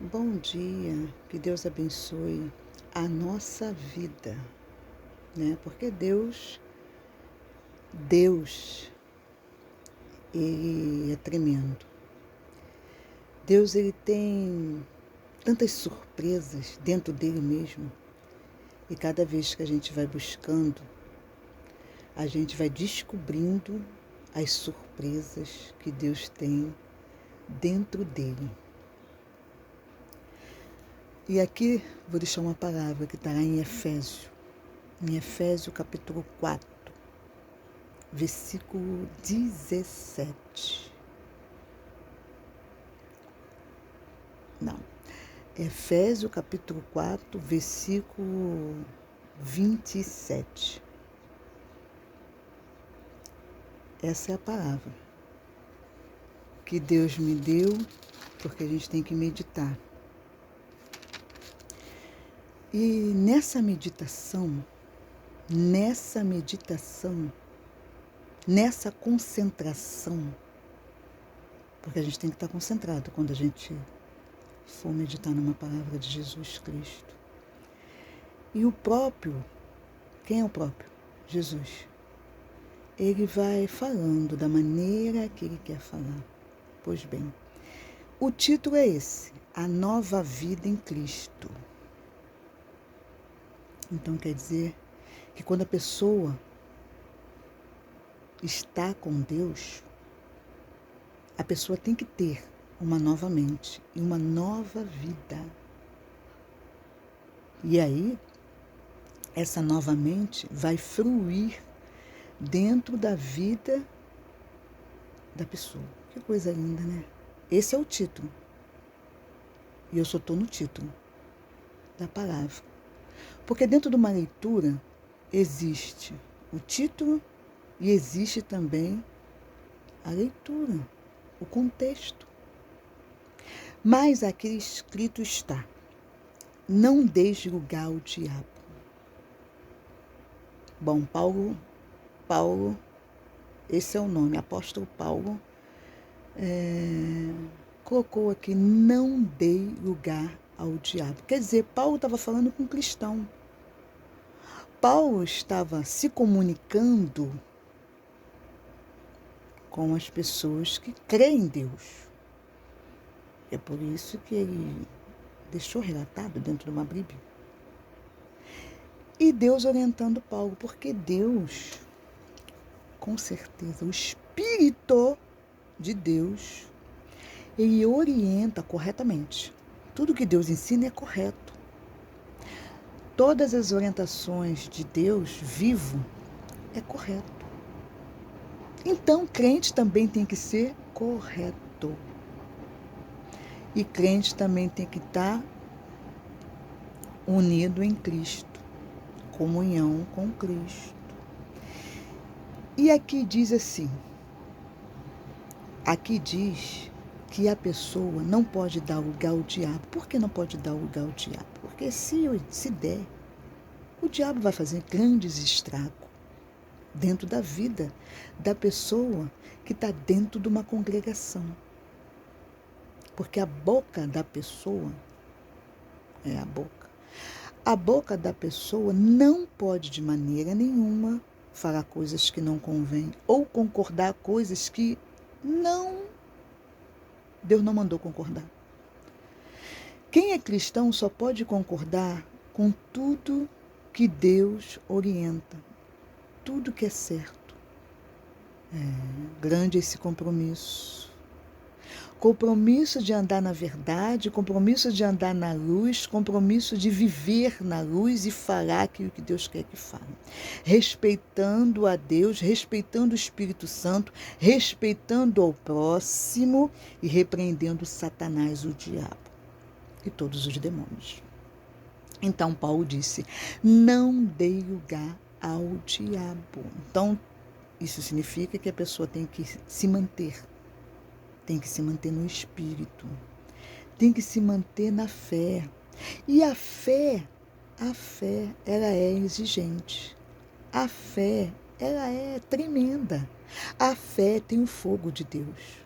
Bom dia, que Deus abençoe a nossa vida, né? Porque Deus, Ele é tremendo. Deus, Ele tem tantas surpresas dentro dele mesmo. E cada vez que a gente vai buscando, a gente vai descobrindo as surpresas que Deus tem dentro dele. E aqui vou deixar uma palavra que está lá em Efésio capítulo 4, versículo 17. Não. Efésio capítulo 4, versículo 27. Essa é a palavra que Deus me deu, porque a gente tem que meditar. E nessa meditação, nessa concentração, porque a gente tem que estar concentrado quando a gente for meditar numa palavra de Jesus Cristo. E o próprio, quem é o próprio? Jesus. Ele vai falando da maneira que ele quer falar. Pois bem, o título é esse, A Nova Vida em Cristo. Então quer dizer que quando a pessoa está com Deus, a pessoa tem que ter uma nova mente e uma nova vida. E aí, essa nova mente vai fruir dentro da vida da pessoa. Que coisa linda, né? Esse é o título. E eu só estou no título da palavra. Porque dentro de uma leitura existe o título e existe também a leitura, o contexto. Mas aqui escrito está: não deis lugar ao diabo. Bom, Paulo, esse é o nome, apóstolo Paulo, colocou aqui, não dei lugar ao diabo. Quer dizer, Paulo estava falando com um cristão. Paulo estava se comunicando com as pessoas que creem em Deus. É por isso que ele deixou relatado dentro de uma Bíblia. E Deus orientando Paulo, porque Deus, com certeza, o Espírito de Deus, ele orienta corretamente. Tudo que Deus ensina é correto. Todas as orientações de Deus vivo é correto. Então, crente também tem que ser correto. E crente também tem que estar unido em Cristo, comunhão com Cristo. E aqui diz assim, aqui diz que a pessoa não pode dar lugar ao diabo. Por que não pode dar lugar ao diabo? Porque se der, o diabo vai fazer grandes estragos dentro da vida da pessoa que está dentro de uma congregação. Porque a boca da pessoa é a boca. A boca da pessoa não pode de maneira nenhuma falar coisas que não convêm ou concordar coisas que Deus não mandou concordar. Quem é cristão só pode concordar com tudo que Deus orienta, tudo que é certo. Grande esse compromisso. Compromisso de andar na verdade, compromisso de andar na luz, compromisso de viver na luz e falar aquilo que Deus quer que fale. Respeitando a Deus, respeitando o Espírito Santo, respeitando ao próximo e repreendendo Satanás, o diabo e todos os demônios. Então Paulo disse, não dei lugar ao diabo. Então, isso significa que a pessoa tem que se manter no espírito, tem que se manter na fé. E a fé, ela é exigente. A fé, ela é tremenda. A fé tem o fogo de Deus.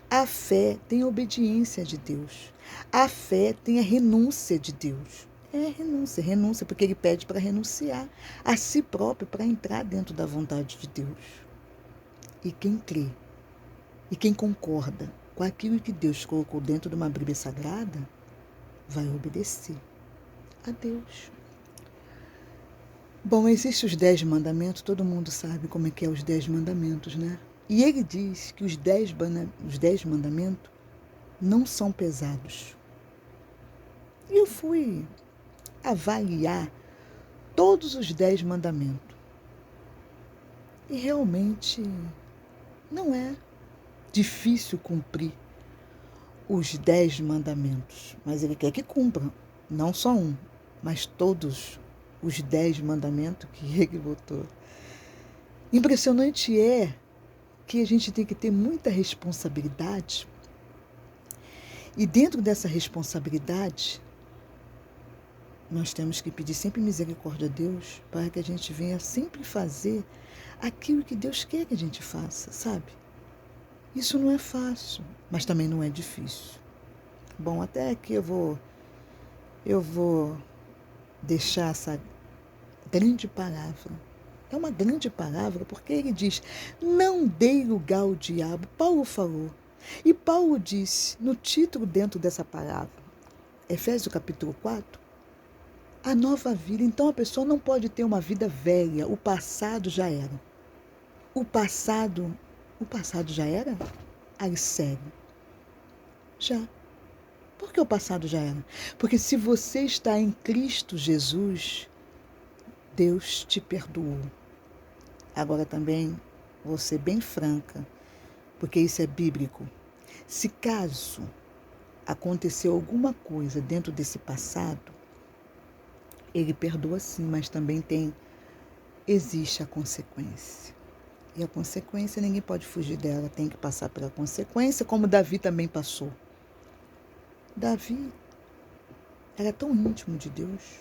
A fé tem a obediência de Deus. A fé tem a renúncia de Deus. É renúncia, porque ele pede para renunciar a si próprio para entrar dentro da vontade de Deus. E quem crê, e quem concorda com aquilo que Deus colocou dentro de uma Bíblia Sagrada, vai obedecer a Deus. Bom, existem os 10 mandamentos, todo mundo sabe como é que é os 10 mandamentos, né? E ele diz que os 10 mandamentos não são pesados. E eu fui avaliar todos os 10 mandamentos. E realmente não é difícil cumprir os 10 mandamentos, mas ele quer que cumpra, não só um, mas todos os 10 mandamentos que ele botou. Impressionante é que a gente tem que ter muita responsabilidade, e dentro dessa responsabilidade, nós temos que pedir sempre misericórdia a Deus para que a gente venha sempre fazer aquilo que Deus quer que a gente faça, sabe? Isso não é fácil, mas também não é difícil. Bom, até aqui eu vou deixar essa grande palavra. É uma grande palavra porque ele diz, não dei lugar ao diabo. Paulo falou. E Paulo disse, no título dentro dessa palavra, Efésios capítulo 4, a nova vida. Então a pessoa não pode ter uma vida velha, o passado já era. O passado já era? Aí segue. Já. Por que o passado já era? Porque se você está em Cristo Jesus, Deus te perdoou. Agora também vou ser bem franca, porque isso é bíblico. Se caso aconteceu alguma coisa dentro desse passado, ele perdoa sim, mas também existe a consequência. E a consequência ninguém pode fugir dela, tem que passar pela consequência, como Davi também passou. Davi era tão íntimo de Deus.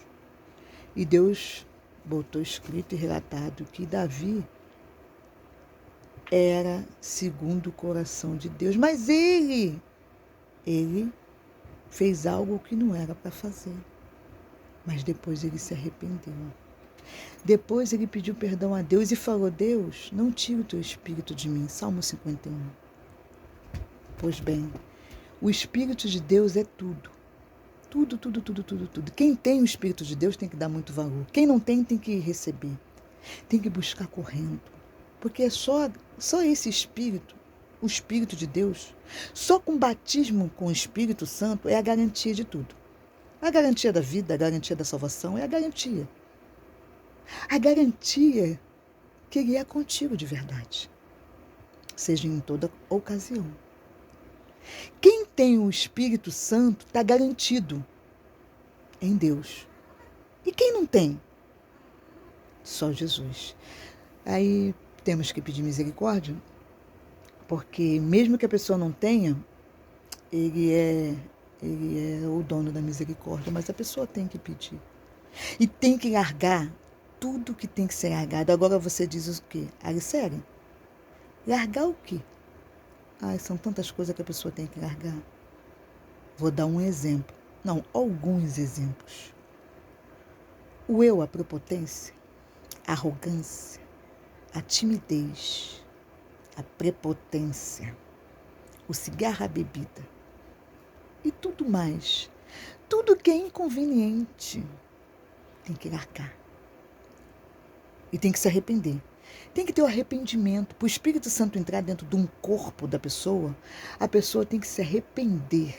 E Deus botou escrito e relatado que Davi era segundo o coração de Deus. Mas ele fez algo que não era para fazer. Mas depois ele se arrependeu. Depois ele pediu perdão a Deus e falou, Deus, não tire o teu espírito de mim. Salmo 51. Pois bem, o Espírito de Deus é tudo. Tudo. Quem tem o Espírito de Deus tem que dar muito valor. Quem não tem que receber. Tem que buscar correndo. Porque é só esse Espírito, o Espírito de Deus, só com batismo com o Espírito Santo é a garantia de tudo. A garantia da vida, a garantia da salvação é a garantia. A garantia que Ele é contigo de verdade. Seja em toda ocasião. Quem tem o Espírito Santo está garantido em Deus. E quem não tem? Só Jesus. Aí temos que pedir misericórdia, porque mesmo que a pessoa não tenha, ele é o dono da misericórdia, mas a pessoa tem que pedir. E tem que largar tudo que tem que ser largado. Agora você diz o quê? Sério? Largar o quê? São tantas coisas que a pessoa tem que largar. Vou dar um exemplo. Não, alguns exemplos. O eu, a prepotência, a arrogância, a timidez, a prepotência, o cigarro, a bebida e tudo mais. Tudo que é inconveniente tem que largar. E tem que se arrepender. Tem que ter o arrependimento. Para o Espírito Santo entrar dentro de um corpo da pessoa, a pessoa tem que se arrepender.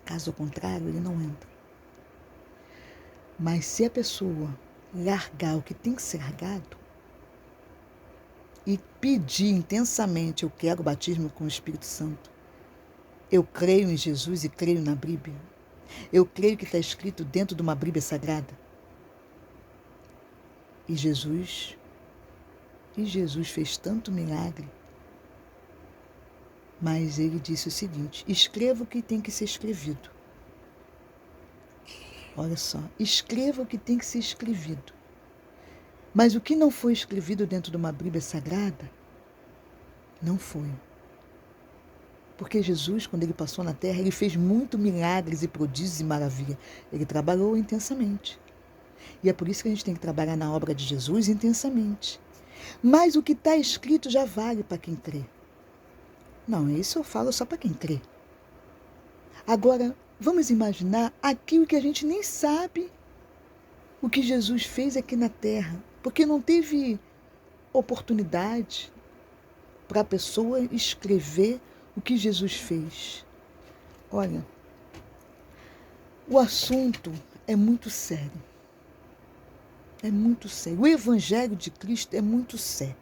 Caso contrário, ele não entra. Mas se a pessoa largar o que tem que ser largado e pedir intensamente, eu quero o batismo com o Espírito Santo, eu creio em Jesus e creio na Bíblia, eu creio que está escrito dentro de uma Bíblia Sagrada, e Jesus fez tanto milagre, mas ele disse o seguinte, escreva o que tem que ser escrevido. Olha só, escreva o que tem que ser escrevido. Mas o que não foi escrevido dentro de uma Bíblia Sagrada, não foi. Porque Jesus, quando ele passou na terra, ele fez muitos milagres e prodígios e maravilha. Ele trabalhou intensamente. E é por isso que a gente tem que trabalhar na obra de Jesus intensamente. Mas o que está escrito já vale para quem crê. Não, isso eu falo só para quem crê. Agora, vamos imaginar aquilo que a gente nem sabe o que Jesus fez aqui na terra, porque não teve oportunidade para a pessoa escrever o que Jesus fez. Olha, o assunto é muito sério. É muito sério. O Evangelho de Cristo é muito sério.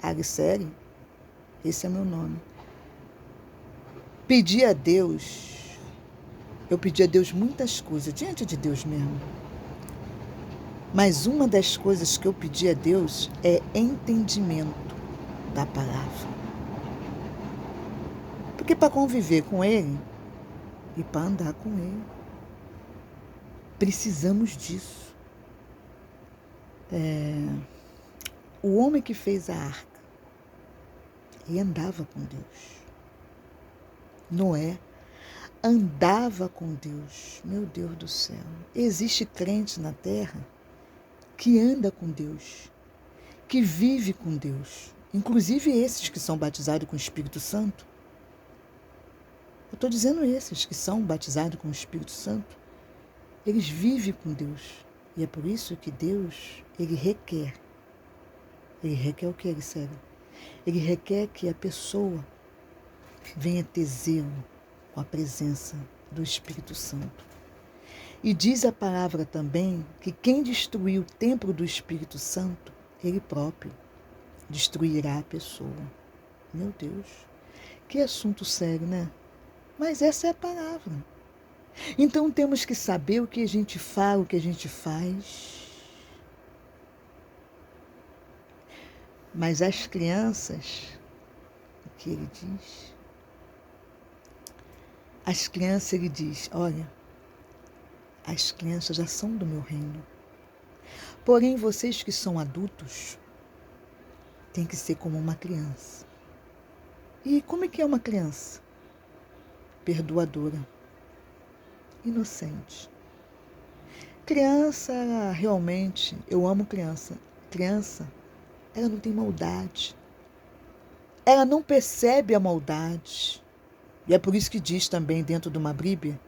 Arisérie, esse é meu nome. Eu pedi a Deus muitas coisas, diante de Deus mesmo. Mas uma das coisas que eu pedi a Deus é entendimento da palavra. Porque para conviver com Ele e para andar com Ele, precisamos disso. O homem que fez a arca, ele andava com Deus. Noé andava com Deus. Meu Deus do céu. Existe crente na terra que anda com Deus, que vive com Deus. Inclusive esses que são batizados com o Espírito Santo. Eu estou dizendo esses que são batizados com o Espírito Santo. Eles vivem com Deus. E é por isso que Deus, Ele requer. Ele requer o que, Arisérie? Ele requer que a pessoa venha ter zelo com a presença do Espírito Santo. E diz a palavra também que quem destruir o templo do Espírito Santo, ele próprio destruirá a pessoa. Meu Deus, que assunto sério, né? Mas essa é a palavra. Então temos que saber o que a gente fala, o que a gente faz. Mas as crianças, o que ele diz? As crianças, ele diz, olha, as crianças já são do meu reino. Porém, vocês que são adultos, têm que ser como uma criança. E como é que é uma criança? Perdoadora, inocente. Criança, realmente, eu amo criança. Criança, ela não tem maldade. Ela não percebe a maldade. E é por isso que diz também dentro de uma Bíblia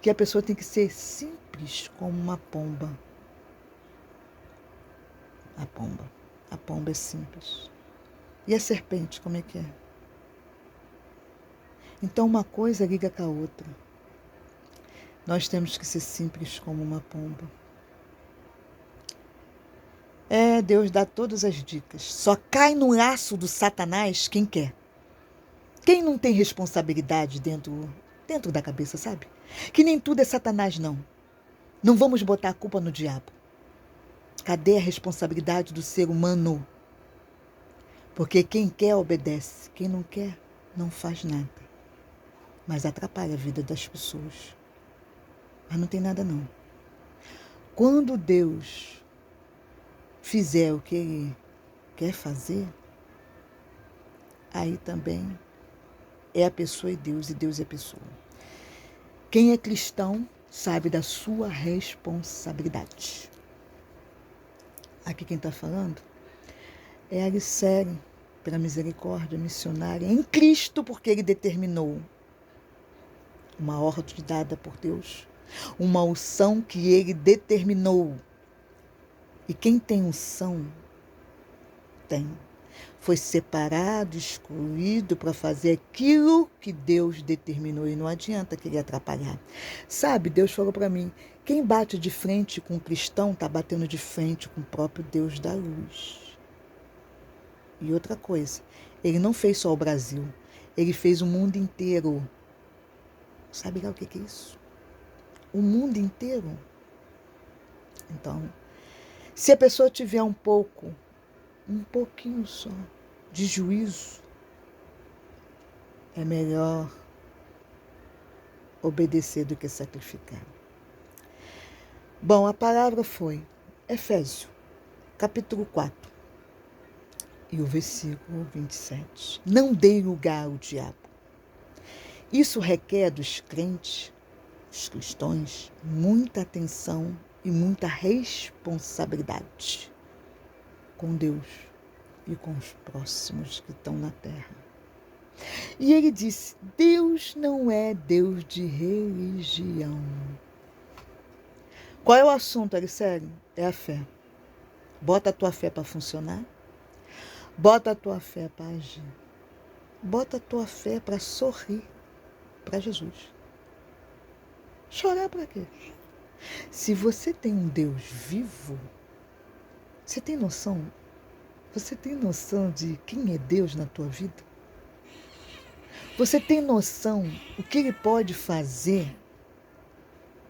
que a pessoa tem que ser simples como uma pomba. A pomba. A pomba é simples. E a serpente, como é que é? Então uma coisa liga com a outra. Nós temos que ser simples como uma pomba. Deus dá todas as dicas. Só cai no laço do Satanás quem quer. Quem não tem responsabilidade dentro da cabeça, sabe? Que nem tudo é Satanás, não. Não vamos botar a culpa no diabo. Cadê a responsabilidade do ser humano? Porque quem quer obedece. Quem não quer, não faz nada. Mas atrapalha a vida das pessoas. Mas não tem nada, não. Quando Deus fizer o que Ele quer fazer, aí também é a pessoa e Deus é a pessoa. Quem é cristão sabe da sua responsabilidade. Aqui quem está falando é a Arisérie, pela misericórdia missionária, em Cristo, porque Ele determinou uma ordem dada por Deus, uma unção que Ele determinou. E quem tem unção, tem. Foi separado, excluído para fazer aquilo que Deus determinou. E não adianta querer atrapalhar. Sabe, Deus falou para mim, quem bate de frente com o cristão está batendo de frente com o próprio Deus da luz. E outra coisa, Ele não fez só o Brasil, Ele fez o mundo inteiro. Sabe lá o que é isso? O mundo inteiro. Então, se a pessoa tiver um pouquinho só de juízo, é melhor obedecer do que sacrificar. Bom, a palavra foi Efésios, capítulo 4, E o versículo 27. Não dê lugar ao diabo. Isso requer dos crentes, dos cristãos, muita atenção e muita responsabilidade com Deus e com os próximos que estão na terra. E ele disse: Deus não é Deus de religião. Qual é o assunto, Alicério? É a fé. Bota a tua fé para funcionar. Bota a tua fé para agir. Bota a tua fé para sorrir para Jesus. Chorar para quê? Se você tem um Deus vivo, você tem noção? Você tem noção de quem é Deus na tua vida? Você tem noção o que Ele pode fazer?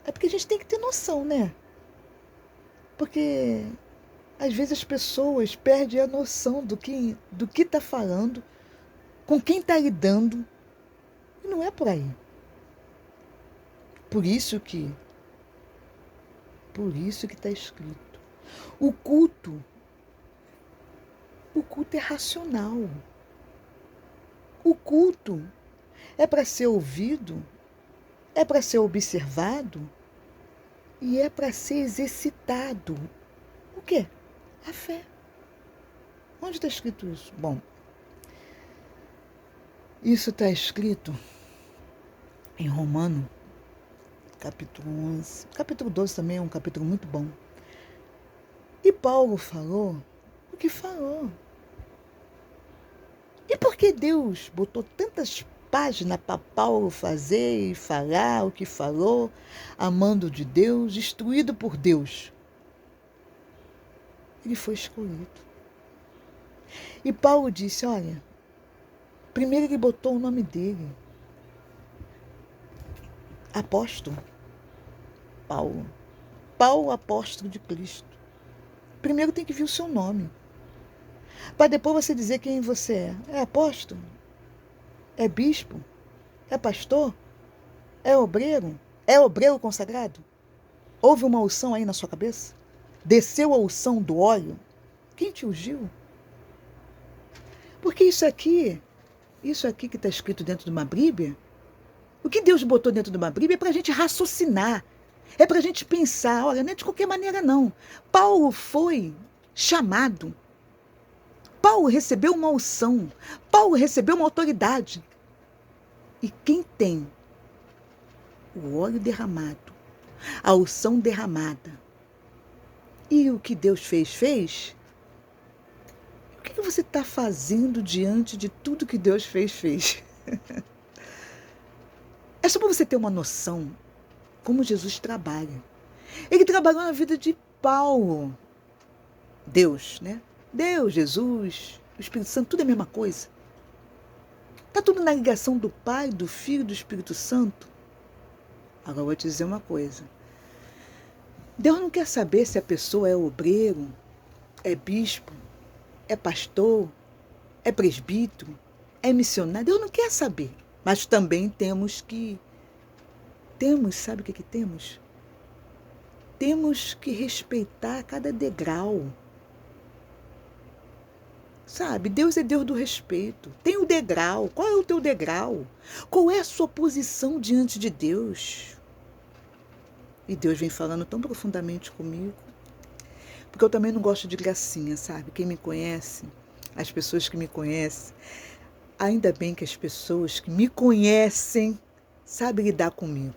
É porque a gente tem que ter noção, né? Porque às vezes as pessoas perdem a noção do que está falando, com quem está lidando, e não é por aí. Por isso que está escrito. O culto é racional. O culto é para ser ouvido, é para ser observado e é para ser exercitado. O quê? A fé. Onde está escrito isso? Bom, isso está escrito em Romano, capítulo 11. Capítulo 12 também é um capítulo muito bom. E Paulo falou o que falou. E por que Deus botou tantas páginas para Paulo fazer e falar o que falou, amando de Deus, instruído por Deus? Ele foi escolhido. E Paulo disse, olha, primeiro ele botou o nome dele. Apóstolo. Paulo. Paulo, apóstolo de Cristo. Primeiro tem que vir o seu nome. Para depois você dizer quem você é. É apóstolo? É bispo? É pastor? É obreiro? É obreiro consagrado? Houve uma unção aí na sua cabeça? Desceu a unção do óleo? Quem te ungiu? Porque isso aqui que está escrito dentro de uma Bíblia, o que Deus botou dentro de uma Bíblia é para a gente raciocinar, é para a gente pensar, olha, não é de qualquer maneira não. Paulo foi chamado, Paulo recebeu uma unção, Paulo recebeu uma autoridade. E quem tem o óleo derramado, a unção derramada, e o que Deus fez, o que você está fazendo diante de tudo que Deus fez? É só para você ter uma noção como Jesus trabalha. Ele trabalhou na vida de Paulo. Deus, né? Deus, Jesus, o Espírito Santo, tudo é a mesma coisa. Está tudo na ligação do Pai, do Filho e do Espírito Santo. Agora eu vou te dizer uma coisa. Deus não quer saber se a pessoa é obreiro, é bispo, é pastor, é presbítero, é missionário. Deus não quer saber. Mas também sabe o que temos? Temos que respeitar cada degrau. Sabe, Deus é Deus do respeito. Tem o degrau. Qual é o teu degrau? Qual é a sua posição diante de Deus? E Deus vem falando tão profundamente comigo. Porque eu também não gosto de gracinha, sabe? Quem me conhece, as pessoas que me conhecem, ainda bem que as pessoas que me conhecem sabem lidar comigo.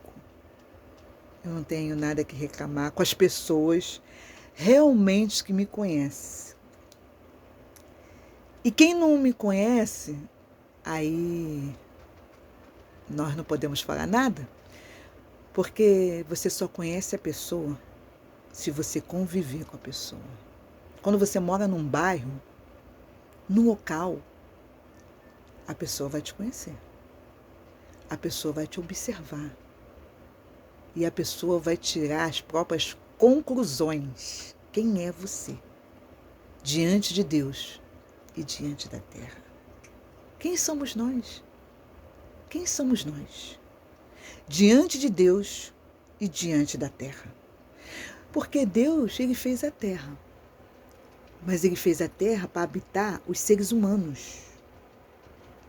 Eu não tenho nada que reclamar com as pessoas realmente que me conhecem. E quem não me conhece, aí nós não podemos falar nada, porque você só conhece a pessoa se você conviver com a pessoa. Quando você mora num bairro, num local, a pessoa vai te conhecer. A pessoa vai te observar. E a pessoa vai tirar as próprias conclusões. Quem é você? Diante de Deus e diante da terra. Quem somos nós? Quem somos nós? Diante de Deus e diante da terra. Porque Deus, Ele fez a terra. Mas ele fez a terra para habitar os seres humanos.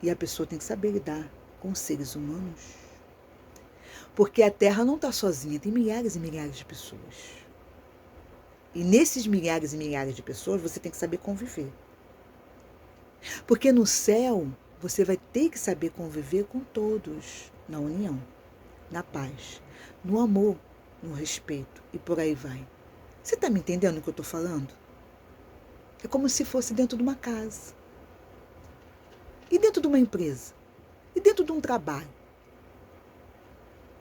E a pessoa tem que saber lidar com os seres humanos. Porque a terra não está sozinha, tem milhares e milhares de pessoas. E nesses milhares e milhares de pessoas, você tem que saber conviver. Porque no céu, você vai ter que saber conviver com todos, na união, na paz, no amor, no respeito, e por aí vai. Você está me entendendo o que eu estou falando? É como se fosse dentro de uma casa. E dentro de uma empresa. E dentro de um trabalho.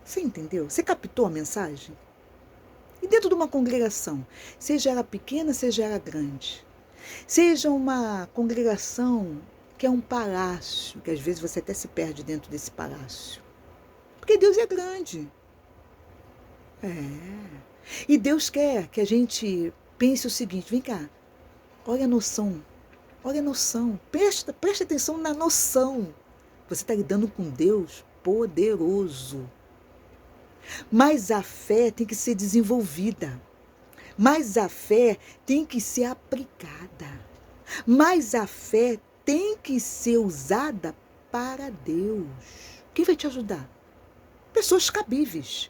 Você entendeu? Você captou a mensagem? E dentro de uma congregação, seja ela pequena, seja ela grande. Seja uma congregação que é um palácio, que às vezes você até se perde dentro desse palácio. Porque Deus é grande. E Deus quer que a gente pense o seguinte, vem cá, olha a noção, presta atenção na noção. Você está lidando com Deus poderoso. Mas a fé tem que ser desenvolvida. Mas a fé tem que ser aplicada. Mas a fé tem que ser usada para Deus. Quem vai te ajudar? Pessoas cabíveis,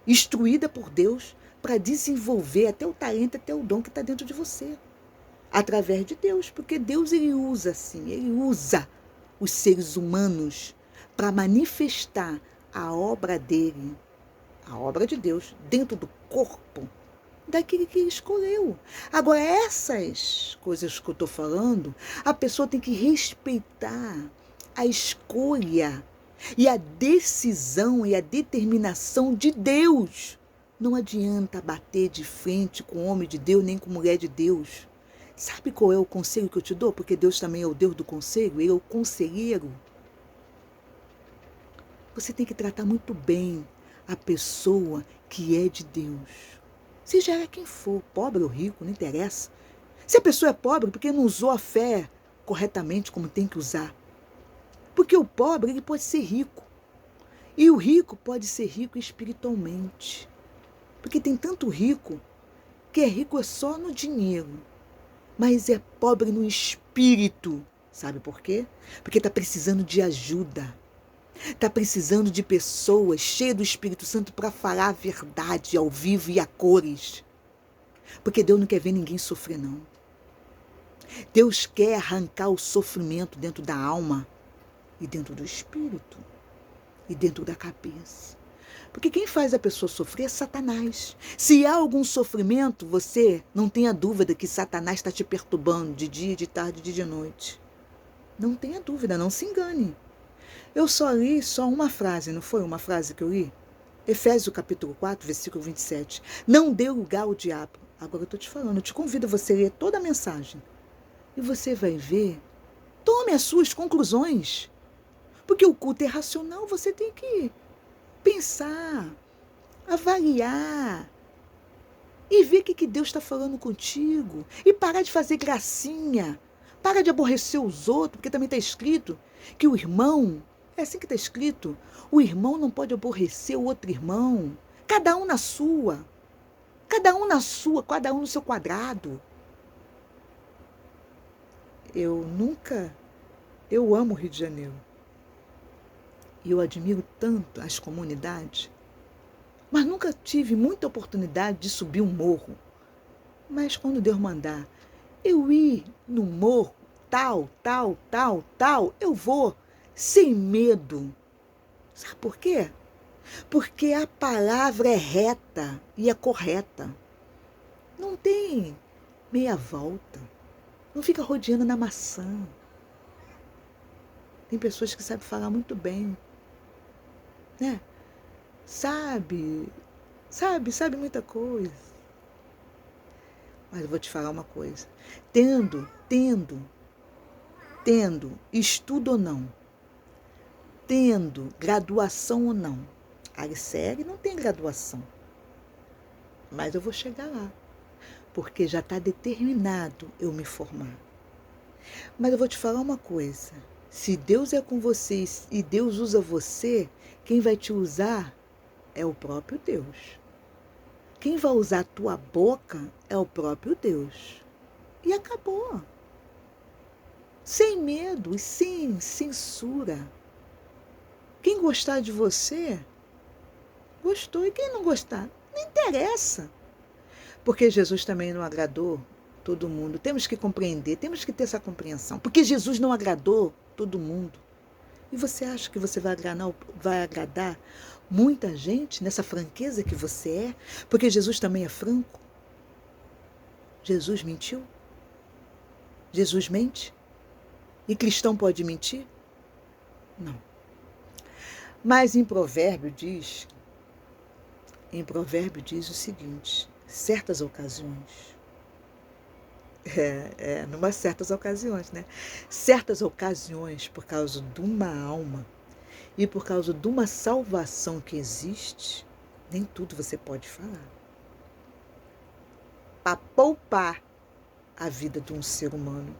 instruída por Deus para desenvolver até o talento, até o dom que está dentro de você. Através de Deus, porque Deus ele usa assim, ele usa os seres humanos para manifestar a obra dele, a obra de Deus, dentro do corpo daquele que ele escolheu. Agora, essas coisas que eu estou falando, a pessoa tem que respeitar a escolha e a decisão e a determinação de Deus. Não adianta bater de frente com homem de Deus, nem com mulher de Deus. Sabe qual é o conselho que eu te dou? Porque Deus também é o Deus do conselho, ele é o conselheiro. Você tem que tratar muito bem a pessoa que é de Deus. Seja ela quem for, pobre ou rico, não interessa. Se a pessoa é pobre, porque não usou a fé corretamente como tem que usar. Porque o pobre, ele pode ser rico. E o rico pode ser rico espiritualmente. Porque tem tanto rico que é rico só no dinheiro, mas é pobre no espírito. Sabe por quê? Porque está precisando de ajuda. Está precisando de pessoas cheias do Espírito Santo para falar a verdade ao vivo e a cores. Porque Deus não quer ver ninguém sofrer, não. Deus quer arrancar o sofrimento dentro da alma e dentro do espírito e dentro da cabeça. Porque quem faz a pessoa sofrer é Satanás. Se há algum sofrimento, você não tenha dúvida que Satanás está te perturbando de dia, de tarde, de noite. Não tenha dúvida, não se engane. Eu só li uma frase, não foi uma frase que eu li? Efésios capítulo 4, versículo 27. Não dê lugar ao diabo. Agora eu estou te falando, eu te convido a você ler toda a mensagem. E você vai ver, tome as suas conclusões. Porque o culto é racional, você tem que pensar, avaliar e ver o que Deus está falando contigo. E parar de fazer gracinha. Para de aborrecer os outros, porque também está escrito que o irmão, é assim que está escrito, o irmão não pode aborrecer o outro irmão. Cada um na sua. Cada um no seu quadrado. Eu amo o Rio de Janeiro. E eu admiro tanto as comunidades, mas nunca tive muita oportunidade de subir um morro. Mas quando Deus mandar eu ir no morro, tal, eu vou sem medo. Sabe por quê? Porque a palavra é reta e é correta. Não tem meia volta. Não fica rodeando na maçã. Tem pessoas que sabem falar muito bem, né? Sabe muita coisa. Mas eu vou te falar uma coisa. Tendo estudo ou não, tendo graduação ou não, a Aricele não tem graduação. Mas eu vou chegar lá, porque já está determinado eu me formar. Mas eu vou te falar uma coisa. Se Deus é com vocês e Deus usa você, quem vai te usar é o próprio Deus. Quem vai usar a tua boca é o próprio Deus. E acabou. Sem medo e sem censura. Quem gostar de você, gostou. E quem não gostar, não interessa. Porque Jesus também não agradou todo mundo. Temos que compreender, temos que ter essa compreensão. Porque Jesus não agradou todo mundo. E você acha que você vai agradar muita gente nessa franqueza que você é? Porque Jesus também é franco. Jesus mentiu? Jesus mente? E cristão pode mentir? Não. Mas em Provérbio diz o seguinte, certas ocasiões, numa certas ocasiões, né? Certas ocasiões, por causa de uma alma e por causa de uma salvação que existe, nem tudo você pode falar. Para poupar a vida de um ser humano.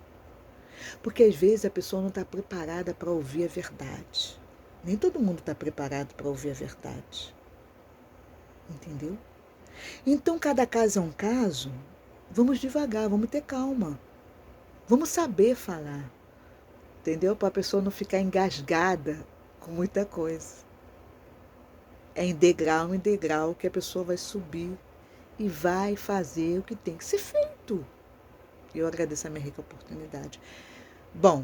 Porque às vezes a pessoa não está preparada para ouvir a verdade. Nem todo mundo está preparado para ouvir a verdade. Entendeu? Então, cada caso é um caso. Vamos devagar, vamos ter calma. Vamos saber falar. Entendeu? Para a pessoa não ficar engasgada com muita coisa. É em degrau que a pessoa vai subir e vai fazer o que tem que ser feito. Eu agradeço a minha rica oportunidade. Bom,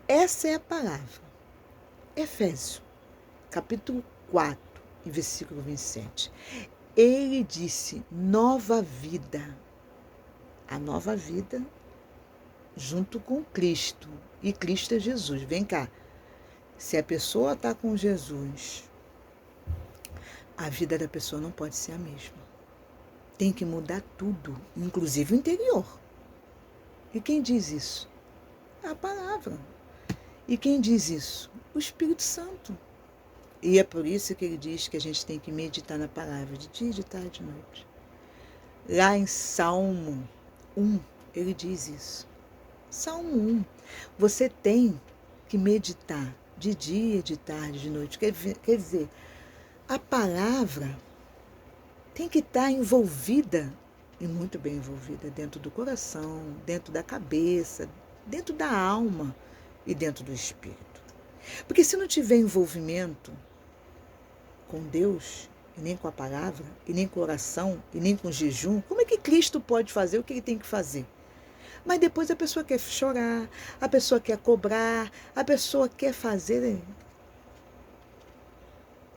essa é a palavra. Efésios, capítulo 4, e versículo 27. Ele disse, nova vida. A nova vida junto com Cristo. E Cristo é Jesus. Vem cá. Se a pessoa está com Jesus, a vida da pessoa não pode ser a mesma. Tem que mudar tudo, inclusive o interior. E quem diz isso? A palavra. E quem diz isso? O Espírito Santo. E é por isso que ele diz que a gente tem que meditar na palavra de dia, de tarde, de noite. Lá em Salmo 1, ele diz isso. Salmo 1. Você tem que meditar de dia, de tarde, de noite. Quer dizer, a palavra tem que estar envolvida, e muito bem envolvida, dentro do coração, dentro da cabeça, dentro da alma e dentro do espírito. Porque se não tiver envolvimento com Deus, e nem com a palavra, e nem com a oração, e nem com o jejum, como é que Cristo pode fazer o que ele tem que fazer? Mas depois a pessoa quer chorar, a pessoa quer cobrar, a pessoa quer fazer,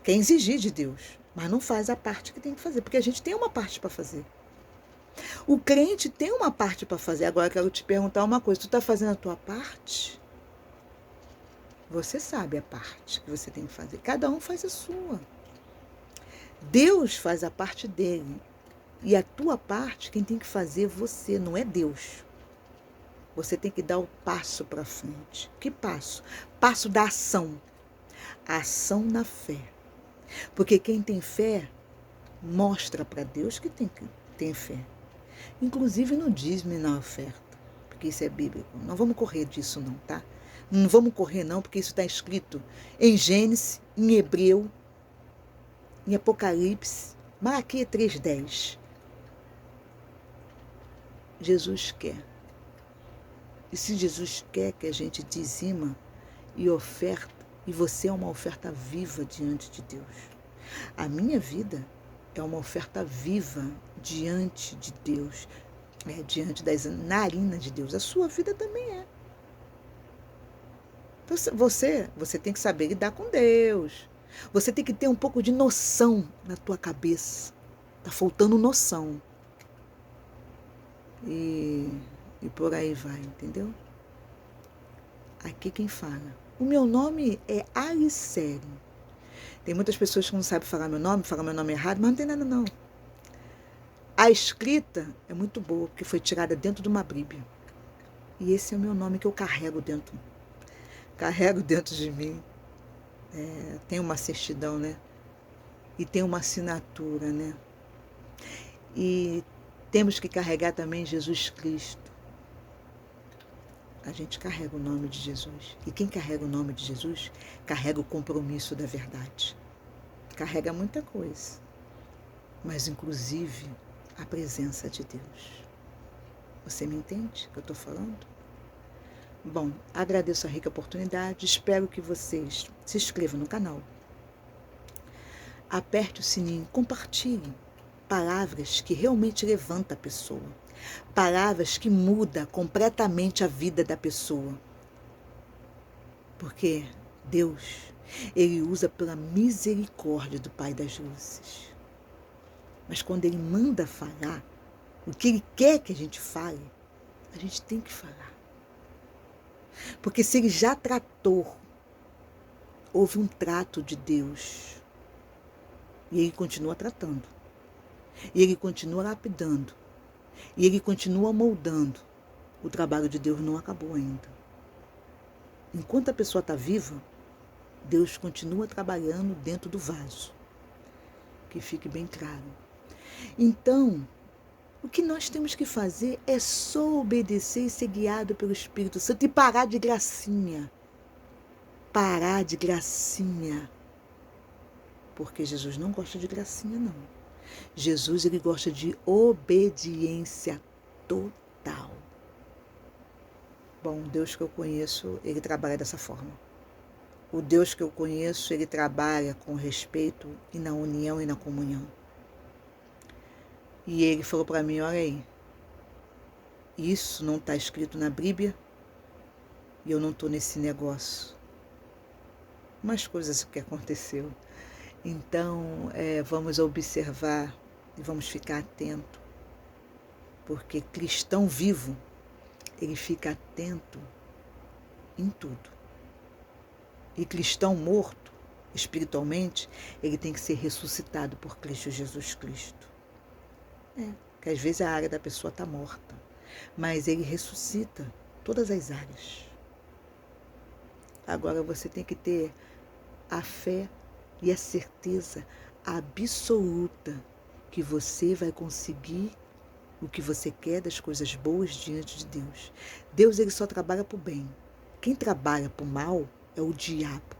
quer exigir de Deus, mas não faz a parte que tem que fazer, porque a gente tem uma parte para fazer. O crente tem uma parte para fazer. Agora eu quero te perguntar uma coisa, tu está fazendo a tua parte? Você sabe a parte que você tem que fazer. Cada um faz a sua. Deus faz a parte dele. E a tua parte, quem tem que fazer é você, não é Deus. Você tem que dar o passo para frente. Que passo? Passo da ação. A ação na fé. Porque quem tem fé, mostra para Deus que tem fé. Inclusive no dízimo e na oferta. Porque isso é bíblico. Não vamos correr disso não, tá? Não vamos correr não, porque isso está escrito em Gênesis, em Hebreu, em Apocalipse, Malaquias 3:10. Jesus quer. E se Jesus quer que a gente dizima e oferta, e você é uma oferta viva diante de Deus. A minha vida é uma oferta viva diante de Deus, diante das narinas de Deus. A sua vida também é. Então, você tem que saber lidar com Deus. Você tem que ter um pouco de noção na tua cabeça. Está faltando noção. E por aí vai, entendeu? Aqui quem fala. O meu nome é Alicere. Tem muitas pessoas que não sabem falar meu nome errado, mas não tem nada não. A escrita é muito boa, porque foi tirada dentro de uma Bíblia. E esse é o meu nome que eu carrego dentro de mim. Tem uma certidão, né? E tem uma assinatura, né? E temos que carregar também Jesus Cristo. A gente carrega o nome de Jesus. E quem carrega o nome de Jesus, carrega o compromisso da verdade. Carrega muita coisa. Mas, inclusive, a presença de Deus. Você me entende o que eu estou falando? Bom, agradeço a rica oportunidade, espero que vocês se inscrevam no canal, aperte o sininho, compartilhe palavras que realmente levantam a pessoa, palavras que mudam completamente a vida da pessoa, porque Deus, Ele usa pela misericórdia do Pai das Luzes, mas quando Ele manda falar o que Ele quer que a gente fale, a gente tem que falar. Porque se Ele já tratou, houve um trato de Deus. E Ele continua tratando. E Ele continua lapidando. E Ele continua moldando. O trabalho de Deus não acabou ainda. Enquanto a pessoa está viva, Deus continua trabalhando dentro do vaso. Que fique bem claro. Então, o que nós temos que fazer é só obedecer e ser guiado pelo Espírito Santo e parar de gracinha. Parar de gracinha. Porque Jesus não gosta de gracinha, não. Jesus, ele gosta de obediência total. Bom, o Deus que eu conheço, ele trabalha dessa forma. O Deus que eu conheço, ele trabalha com respeito e na união e na comunhão. E ele falou para mim, olha aí, isso não está escrito na Bíblia e eu não estou nesse negócio. Umas coisas que aconteceu. Então, vamos observar e vamos ficar atento, porque cristão vivo, ele fica atento em tudo. E cristão morto, espiritualmente, ele tem que ser ressuscitado por Cristo Jesus Cristo. Porque às vezes a área da pessoa está morta, mas ele ressuscita todas as áreas. Agora você tem que ter a fé e a certeza absoluta que você vai conseguir o que você quer das coisas boas diante de Deus. Deus, ele só trabalha para o bem. Quem trabalha para o mal é o diabo,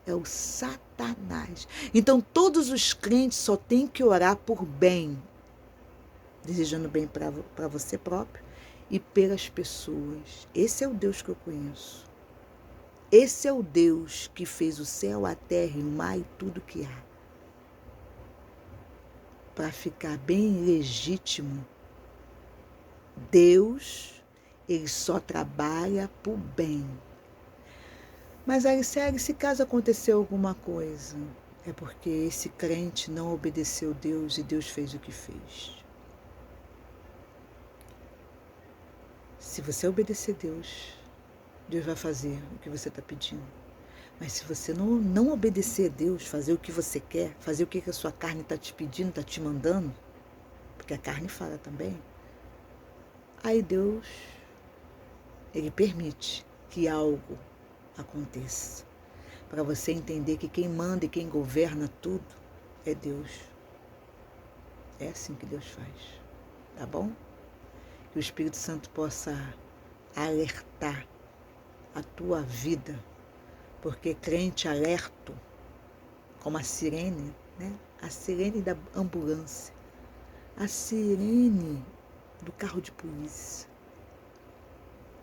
é o Satanás. Então todos os crentes só têm que orar por bem, desejando bem para você próprio e pelas pessoas. Esse é o Deus que eu conheço. Esse é o Deus que fez o céu, a terra e o mar e tudo que há. Para ficar bem legítimo, Deus, ele só trabalha por bem. Mas aí, sério, se caso aconteceu alguma coisa, é porque esse crente não obedeceu Deus e Deus fez o que fez. Se você obedecer Deus, Deus vai fazer o que você está pedindo. Mas se você não obedecer a Deus, fazer o que você quer, fazer o que a sua carne está te pedindo, está te mandando, porque a carne fala também, aí Deus, ele permite que algo aconteça. Para você entender que quem manda e quem governa tudo é Deus. É assim que Deus faz. Tá bom? Que o Espírito Santo possa alertar a tua vida, porque crente alerto, como a sirene, né? A sirene da ambulância, a sirene do carro de polícia.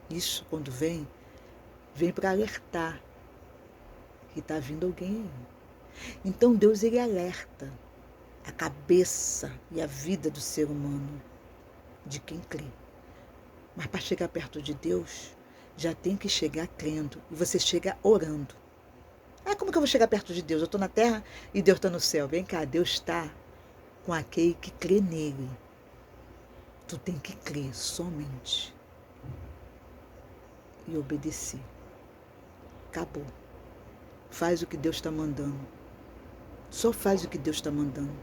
Isso, quando vem para alertar que está vindo alguém aí. Então Deus, ele alerta a cabeça e a vida do ser humano, de quem crê. Mas para chegar perto de Deus, já tem que chegar crendo. E você chega orando. Como que eu vou chegar perto de Deus? Eu estou na terra e Deus está no céu. Vem cá, Deus está com aquele que crê nele. Tu tem que crer somente. E obedecer. Acabou. Faz o que Deus está mandando. Só faz o que Deus está mandando.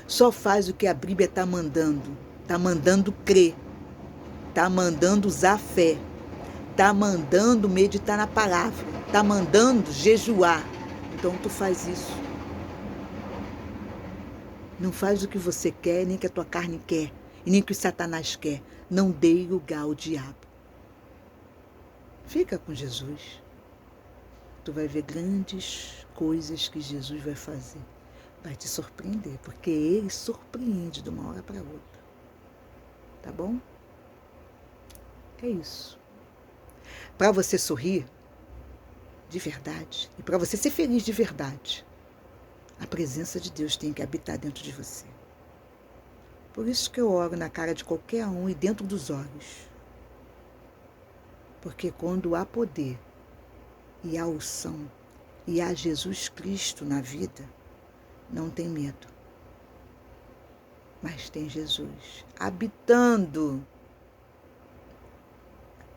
Só faz o que a Bíblia está mandando. Está mandando crer. Está mandando usar a fé. Está mandando meditar na palavra. Está mandando jejuar. Então tu faz isso. Não faz o que você quer, nem que a tua carne quer. E nem que o Satanás quer. Não dê lugar ao diabo. Fica com Jesus. Tu vai ver grandes coisas que Jesus vai fazer. Vai te surpreender, porque ele surpreende de uma hora para outra. Tá bom? É isso. Para você sorrir de verdade e para você ser feliz de verdade, a presença de Deus tem que habitar dentro de você. Por isso que eu oro na cara de qualquer um e dentro dos olhos. Porque quando há poder e há unção e há Jesus Cristo na vida, não tem medo. Mas tem Jesus habitando.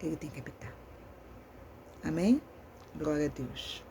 Ele tem que habitar. Amém? Glória a Deus.